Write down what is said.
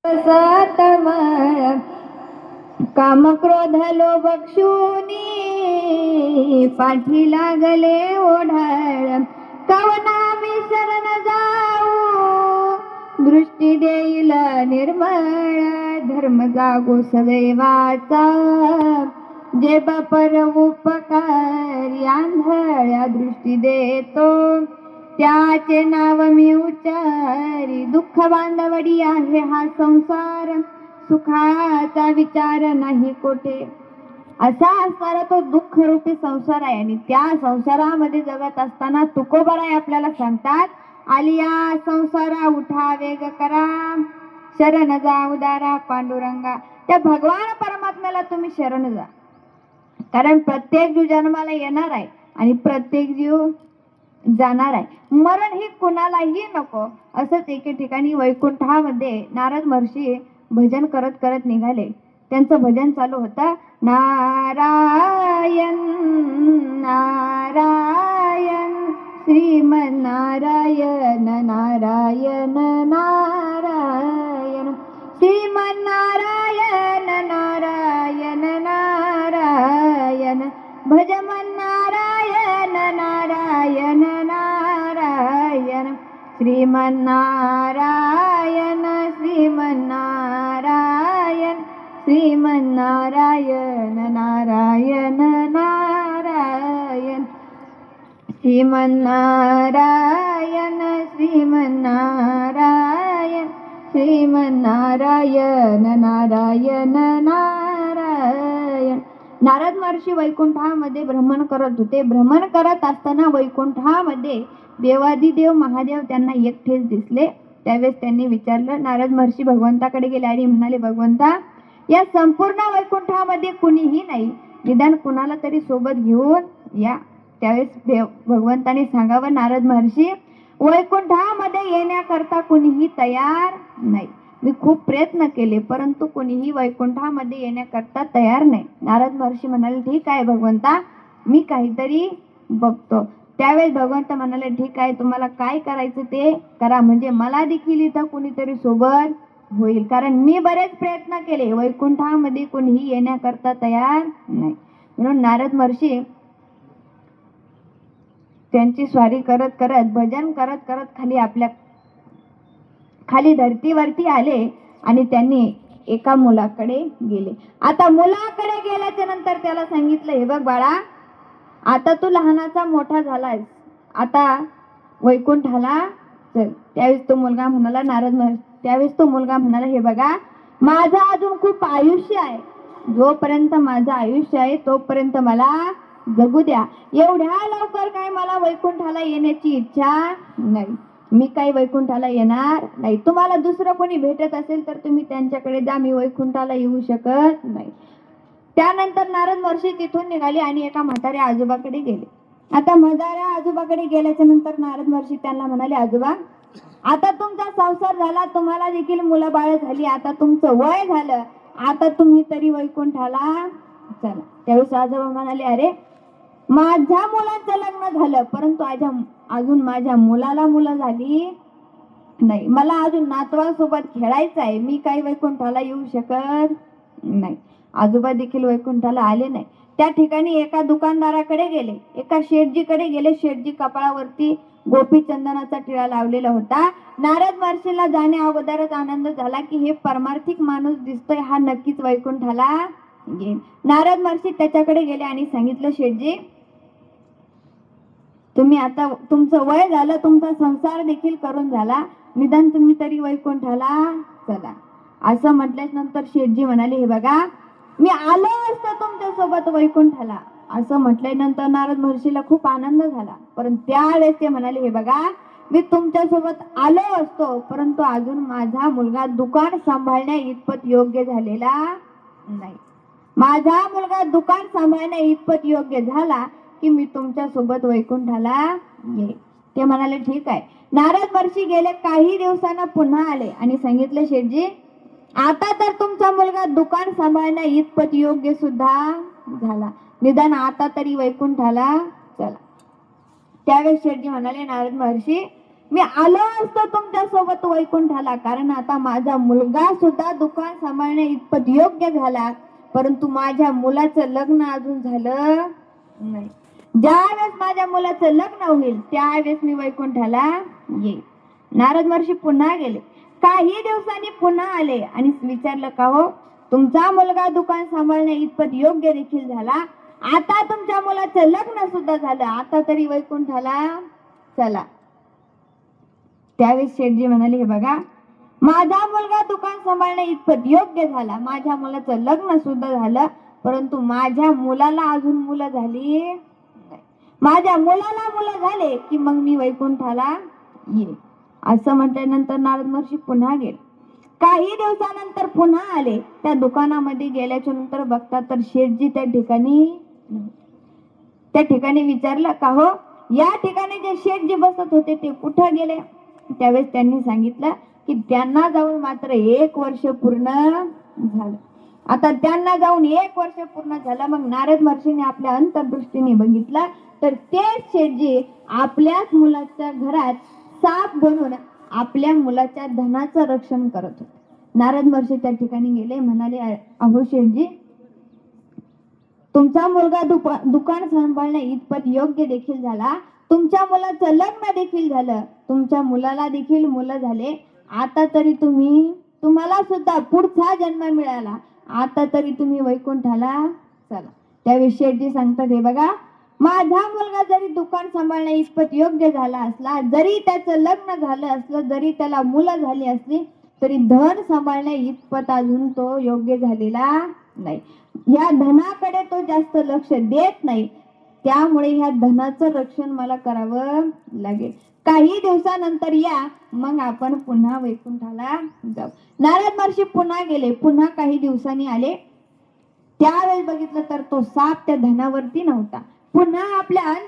सातम काम क्रोध लोभ क्षुनी पाठी लागले ओढाळ कवना मी शरण जाऊ दृष्टी देईल निर्मळ धर्म जागो सदैवाचा जे बापर उपकारी आंधळ्या दृष्टी देतो त्याचे नाव मी उच्चारी दुःख बांधवडी आहे हा संसार सुखाचा विचार नाही कोठे असा असणारा तो दुःख रूपी संसार आहे आणि त्या संसारामध्ये जगत असताना तुकोबाराय आपल्याला सांगतात आलिया संसारा उठा वेग करा शरण जा उदारा पांडुरंगा त्या भगवान परमात्म्याला तुम्ही शरण जा कारण प्रत्येक जीव जन्माला येणार आहे आणि प्रत्येक जीव जाणार आहे मरण ही कुणालाही नको असंच एके ठिकाणी वैकुंठामध्ये नारद महर्षी भजन करत करत निघाले त्यांचं भजन चालू होतं नारायण नारायण श्रीमन्नारायण नारायण नारायण श्रीमन्नारायण नारायण नारायण भजमन्नारायण नारायण नारायण श्रीमन्नारायण श्रीमन्नारायण श्रीमन्नारायण नारायण नारायण श्रीमन्नारायण श्रीमन्नारायण श्रीमन्नारायण नारायण नारायण नारद महर्षी वैकुंठामध्ये भ्रमण करत होते भ्रमण करत असताना वैकुंठामध्ये देवादिदेव महादेव त्यांना एकटेच दिसले त्यावेळेस त्यांनी विचारलं नारद महर्षी भगवंताकडे गेले आणि म्हणाले भगवंता या संपूर्ण वैकुंठामध्ये कुणीही नाही निदान कुणाला तरी सोबत घेऊन या त्यावेळेस देव भगवंताने सांगावं नारद महर्षी वैकुंठामध्ये येण्याकरता कुणीही तयार नाही मी खूप प्रयत्न केले परंतु कोणीही वैकुंठामध्ये येण्याकरता तयार नाही नारद महर्षी म्हणाले ठीक आहे भगवंता मी काहीतरी बघतो त्यावेळेस भगवंत म्हणाले ठीक आहे तुम्हाला काय करायचं ते करा म्हणजे मला देखील इथं कुणीतरी सोबत होईल कारण मी बरेच प्रयत्न केले वैकुंठामध्ये कोणीही येण्याकरता तयार नाही म्हणून नारद महर्षी त्यांची स्वारी करत करत भजन करत करत खाली धरतीवरती आले आणि त्यांनी एका मुलाकडे गेले आता मुलाकडे गेल्याच्या नंतर त्याला सांगितलं हे बघ बाळा आता तू लहानाचा मोठा झालायस आता वैकुंठाला चल त्यावेळेस तो मुलगा म्हणाला त्यावेळेस तो मुलगा म्हणाला हे बघा माझं अजून खूप आयुष्य आहे जोपर्यंत माझं आयुष्य आहे तोपर्यंत मला जगू द्या एवढ्या लवकर काय मला वैकुंठाला येण्याची इच्छा नाही मी काही वैकुंठाला येणार नाही तुम्हाला दुसरं कोणी भेटत असेल तर तुम्ही त्यांच्याकडे जा मी वैकुंठाला येऊ शकत नाही त्यानंतर नारद महर्षी तिथून निघाले आणि एका म्हाताऱ्या आजोबाकडे गेले आता म्हाताऱ्या आजोबाकडे गेल्याच्या नंतर नारद महर्षी त्यांना म्हणाले आजोबा आता तुमचा संसार झाला तुम्हाला देखील मुलं बाळ झाली आता तुमचं वय झालं आता तुम्ही तरी वैकुंठाला चला त्यावेळेस आजोबा म्हणाले अरे माझ्या मुलांचं लग्न झालं परंतु अजून माझ्या मुलाला मुलं झाली नाही मला अजून नातवासोबत खेळायचं आहे मी काही वैकुंठाला येऊ शकत नाही आजोबा देखील वैकुंठाला आले नाही त्या ठिकाणी एका दुकानदाराकडे गेले एका शेठजीकडे गेले शेठजी कपाळावरती गोपी चंदनाचा टिळा लावलेला होता नारद महर्षीला जाण्या अगोदरच आनंद झाला की हे परमार्थिक माणूस दिसतोय हा नक्कीच वैकुंठाला येईल नारद महर्षी त्याच्याकडे गेले आणि सांगितलं शेठजी तुम्ही आता तुमचं वय झालं तुमचा संसार देखील करून झाला निदान तुम्ही तरी वैकुंठाला चला असं म्हटल्यानंतर शेठजी म्हणाले हे बघा मी आलो असतो तुमच्या सोबत वैकुंठाला असं म्हटल्यानंतर नारद महर्षीला खूप आनंद झाला परंतु त्यावेळेस ते म्हणाले हे बघा मी तुमच्या सोबत आलो असतो परंतु अजून माझा मुलगा दुकान सांभाळण्या इतपत योग्य झालेला नाही माझा मुलगा दुकान सांभाळण्या इतपत योग्य झाला की मी तुमच्या सोबत वैकुंठाला येईल ते म्हणाले ठीक आहे नारद महर्षी गेले काही दिवसांना पुन्हा आले आणि सांगितलं शेठजी आता तर तुमचा मुलगा दुकान सांभाळण्या इतपत योग्य सुद्धा झाला निदान आता तरी वैकुंठाला चला त्यावेळेस शेठजी म्हणाले नारद महर्षी मी आलो असतो तुमच्या सोबत वैकुंठाला, कारण आता माझा मुलगा सुद्धा दुकान सांभाळणे इतपत योग्य झाला, परंतु माझ्या मुलाचं लग्न अजून झालं नाही. ज्यावेळेस माझ्या मुलाचं लग्न होईल त्यावेळेस मी वैकुंठाला येईल. नारद महर्षी पुन्हा गेले. काही दिवसांनी पुन्हा आले आणि विचारलं, का हो, तुमचा मुलगा दुकान सांभाळणे इतपत योग्य देखील झाला, आता तुमच्या मुलाचं लग्न सुद्धा झालं, आता तरी वैकुंठाला चला. त्यावेळेस शेठजी म्हणाले, हे बघा, माझा मुलगा दुकान सांभाळणे इतपत योग्य झाला, माझ्या मुलाचं लग्न सुद्धा झालं, परंतु माझ्या मुलाला अजून मुलं झाली नाही. माझ्या मुलाला मुलं झाले की मग मी वैकुंठाला येईल. असं म्हटल्यानंतर नारद महर्षी पुन्हा गेले. काही दिवसानंतर पुन्हा आले. त्या दुकानामध्ये गेल्याच्या नंतर बघतात तर शेठजी त्या ठिकाणी विचारलं, का हो, या ठिकाणी जे शेठजी बसत होते ते कुठं गेले? त्यावेळेस त्यांनी सांगितलं की त्यांना जाऊन मात्र 1 वर्ष पूर्ण झालं. आता त्यांना जाऊन 1 वर्ष पूर्ण झालं. मग नारद महर्षीने आपल्या अंतर्दृष्टीने बघितलं तर तेच शेठजी आपल्याच मुलाच्या घरात साप बनून आपल्या मुलाच्या धनाचं रक्षण करत होते. नारद महर्षी त्या ठिकाणी गेले, म्हणाले, अहो शेठजी, तुमचा मुलगा दुकान सांभाळणे इतपत योग्य देखील झाला, तुमच्या मुलाचं लग्न देखील झालं, तुमच्या मुलाला देखील मुलं झाले, आता तरी तुम्हाला सुद्धा पुढचा जन्म मिळाला, आता तरी तुम्ही वैकुंठाला चला. त्यावेळी शेठजी सांगतात, हे बघा, माझा मुलगा जरी दुकान सांभाळणे इतपत योग्य झाला असला, जरी त्याचं लग्न झालं असलं, जरी त्याला मुलं झाली असली, तरी धन सांभाळणे इतपत अजून तो योग्य झालेला नाही. या धनाकडे तो जास्त लक्ष देत नाही, त्यामुळे ह्या धनाचं रक्षण मला करावं लागेल. काही दिवसानंतर या, मग आपण पुन्हा वैकुंठाला जाऊ. नारद महर्षी पुन्हा गेले. पुन्हा काही दिवसांनी आले. त्यावेळेस बघितलं तर तो साप त्या धनावरती नव्हता. पुन्हा आपल्या